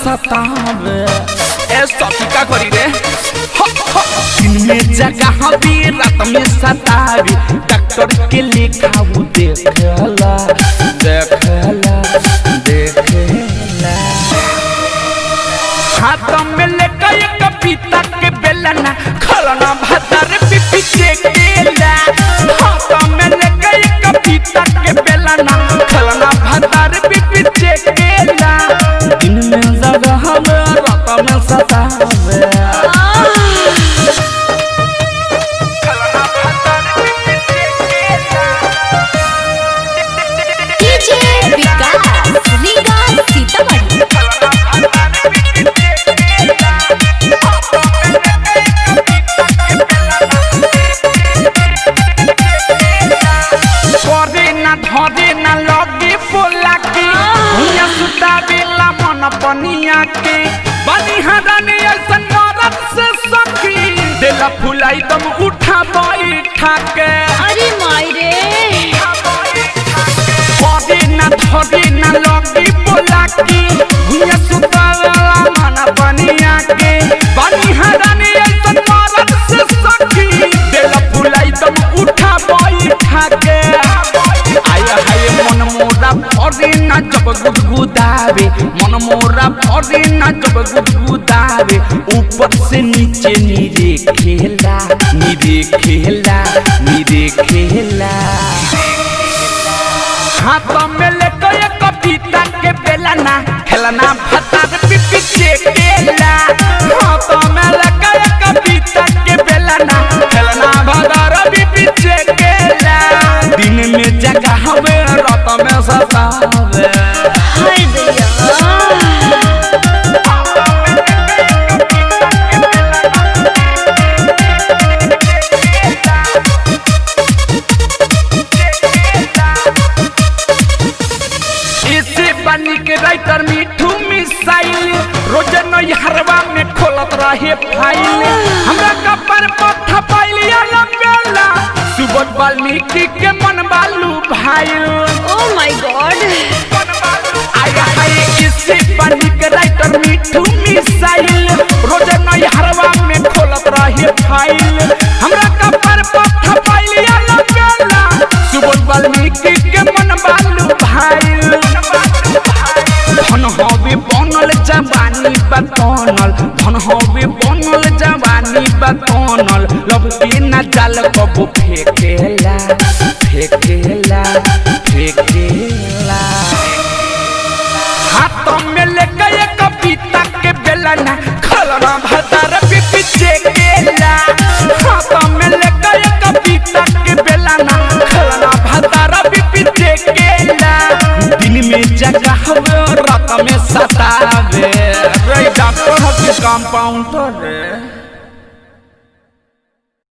सतावे ए सखी का करी रे दिन में जगह भी रात में सतावे डॉक्टर के लिखाऊ देखला देखला देखला हाथ में लेकर एक पीता के बेलना खलना भतर पिपी चेकेला हाथ में लेकर एक पीता के बेलना खलना भतर पिपी चेकेला दिन में जगह में रात में सतावे खलना भतर पिपी चेकेला डीजे विकास निगाह सीतामढ़ी धरे ना लगे बोला के भैया सुतावेला मन पनिया के बनी हराने ऐसन मरद से सखी देला फुलाई दम उठा बैठा के अरे माई रे धरे ना लगे बोला के भैया सुतावेला मन पनिया के बनी हराने ऐसन मरद से सखी देला फुलाई दम उठा बैठा के मन मोरा भरे ना जब गुदगुदावे मन मोरा भरे ना जब गुदगुदावे ऊपर से नीचे नीरे खेला हाथ में लेकर एक पीता के बेलना खेलना भतर पिपी चेकेला हाथ में लेकर एक पीता के बेलना खेलना भतर पिपी चेकेला दिन में जगह में रात में सतावे हाय दैया बनी के राइटर मिठू मिसाइल रोज नैहरवा में खोलत रहे फाइल हमरा कपर पत्था पाइलिया लंबेला सुबोध वाल्मीकि के मन बालू भाई ओ माय गॉड आया है इसी बनी के राइटर मिठू मिसाइल रोज नैहरवा में खोलत रहे फाइल हमरा कपर पत्था पाइलिया लंबेला सुबोध वाल्मीकि के मन बालू भाई धन हवे बनल जवानी बतनल धन हवे बनल जवानी बतनल लब के ना जाल कबो फेकेला हाथ में लेकर एक पीता के बेलना खलना भतर पिपी चेकेला हाथ में लेकर एक पीता के बेलना खलना भतर पिपी चेकेला दिन में जगह रात में सतावे डॉक्टर कंपाउंडर